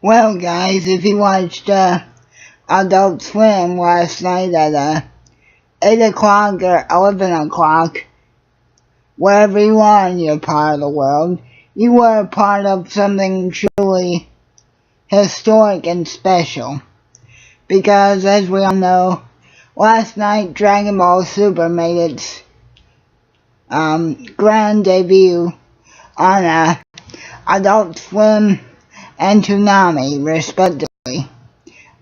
Well, guys, if you watched Adult Swim last night at 8 o'clock or 11 o'clock, wherever you are in your part of the world, you were a part of something truly historic and special. Because, as we all know, last night Dragon Ball Super made its grand debut on Adult Swim and Toonami, respectively.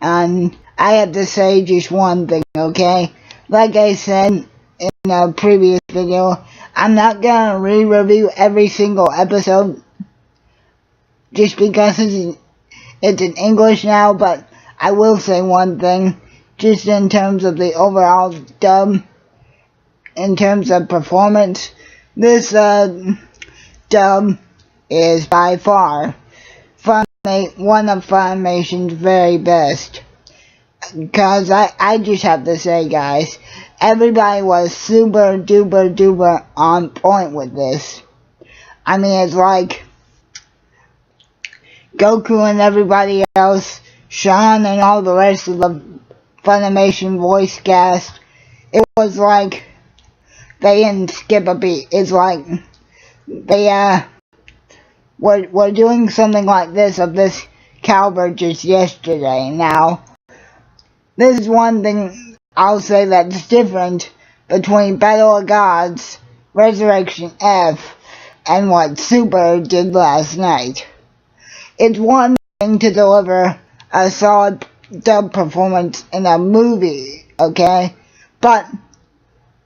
And I have to say just one thing, okay? Like I said in a previous video, I'm not gonna re-review every single episode just because it's in English now, but I will say one thing, just in terms of the overall dub, in terms of performance, this dub is by far one of Funimation's very best. Because I just have to say, guys, everybody was super duper on point with this. I mean, it's like Goku and everybody else, Sean and all the rest of the Funimation voice cast, it was like they didn't skip a beat. It's like they were doing something like this of this caliber just yesterday. Now, this is one thing I'll say that's different between Battle of Gods, Resurrection F, and what Super did last night. It's one thing to deliver a solid dub performance in a movie, okay? But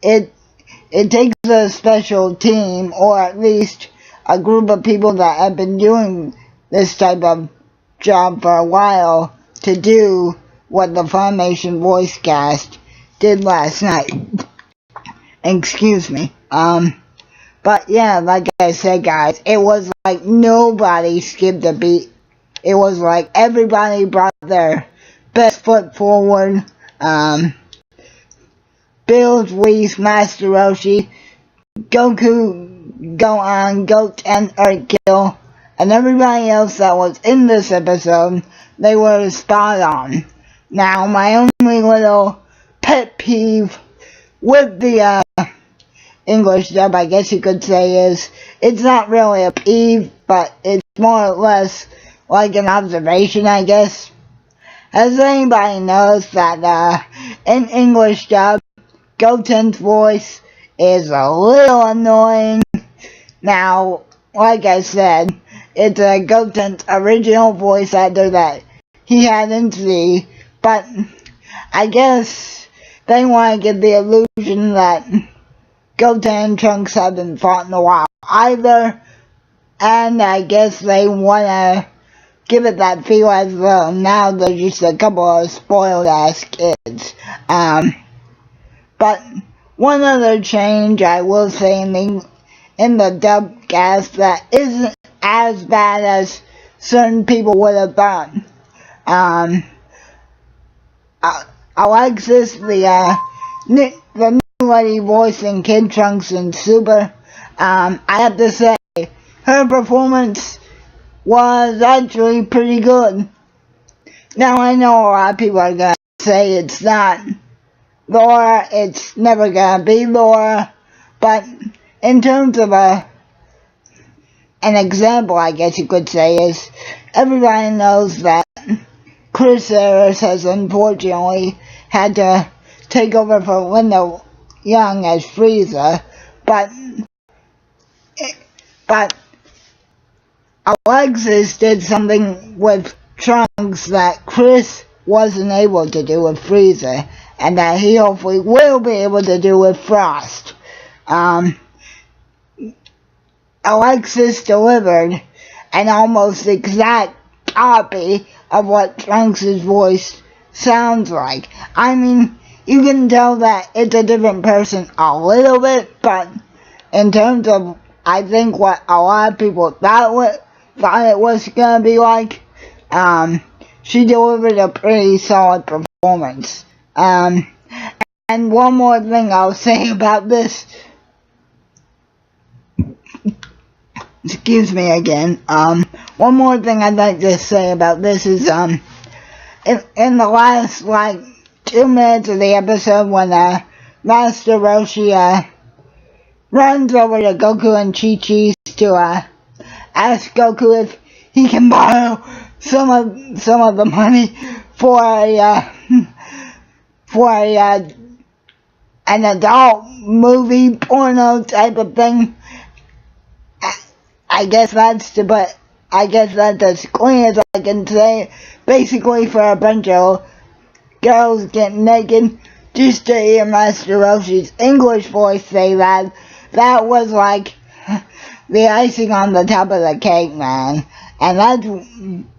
it takes a special team, or at least a group of people that have been doing this type of job for a while to do what the Funimation voice cast did last night. Excuse me. But yeah, like I said, guys, it was like nobody skipped a beat. It was like everybody brought their best foot forward. Bills, Whis, Master Roshi, Goku, Gohan, Goten, Earthkill, and everybody else that was in this episode, they were spot on. Now, my only little pet peeve with the English dub, I guess you could say, is it's not really a peeve, but it's more or less like an observation, I guess. Has anybody noticed that in English dub, Goten's voice is a little annoying? Now, like I said, it's Goten's original voice actor that he had in Z, but I guess they want to give the illusion that Goten and Trunks haven't fought in a while either, and I guess they want to give it that feel as well. Now they're just a couple of spoiled ass kids. But one other change I will say in the dub cast that isn't as bad as certain people would have thought. Alexis, the new lady voicing Kid Trunks and Super, I have to say, her performance was actually pretty good. Now, I know a lot of people are gonna say it's not Laura, it's never gonna be Laura, but in terms of an example, I guess you could say, is everybody knows that Chris Harris has unfortunately had to take over for Linda Young as Frieza, but Alexis did something with Trunks that Chris wasn't able to do with Frieza, and that he hopefully will be able to do with Frost. Alexis delivered an almost exact copy of what Trunks' voice sounds like. I mean, you can tell that it's a different person a little bit, but in terms of, I think, what a lot of people thought it was gonna be like, she delivered a pretty solid performance. And one more thing I'll say about this. excuse me again. One more thing I'd like to say about this is, in the last, 2 minutes of the episode when, Master Roshi, runs over to Goku and Chi-Chi to, ask Goku if he can borrow some of the money for an adult movie porno type of thing. I guess that's as clean as I can say. Basically, for a bunch of girls getting naked, just to hear Master Roshi's English voice say that was like the icing on the top of the cake, man. And that's,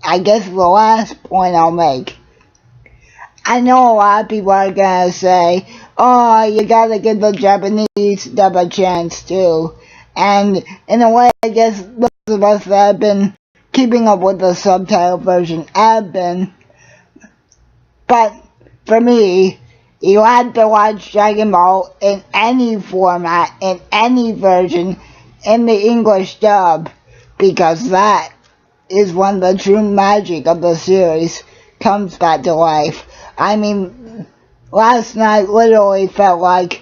I guess, the last point I'll make. I know a lot of people are gonna say, oh, you gotta give the Japanese dub a chance too. And in a way, I guess those of us that have been keeping up with the subtitle version have been. But for me, you had to watch Dragon Ball in any format, in any version, in the English dub, because that is when the true magic of the series comes back to life. I mean, last night literally felt like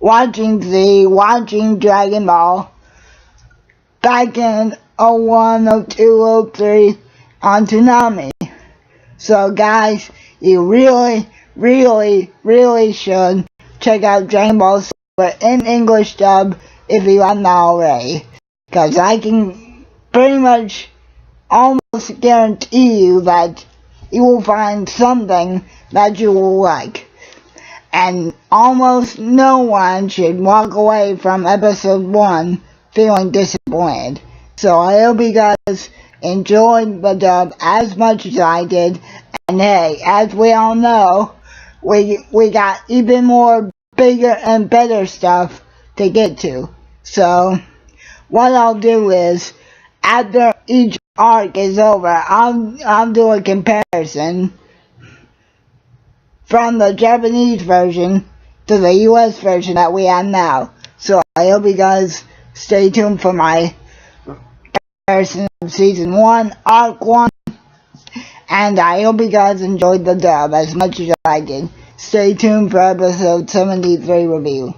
watching Dragon Ball back in 01, 02, 03 on Toonami. So guys, you really should check out Dragon Ball Super in English dub if you haven't already. Because I can pretty much almost guarantee you that you will find something that you will like. And almost no one should walk away from episode 1 feeling disappointed. So I hope you guys enjoyed the dub as much as I did. And hey, as we all know, we got even more bigger and better stuff to get to. So what I'll do is, after each arc is over, I'll do a comparison from the Japanese version to the US version that we have now. So I hope you guys stay tuned for my comparison of Season 1, Arc 1, and I hope you guys enjoyed the dub as much as I did. Stay tuned for episode 73 review.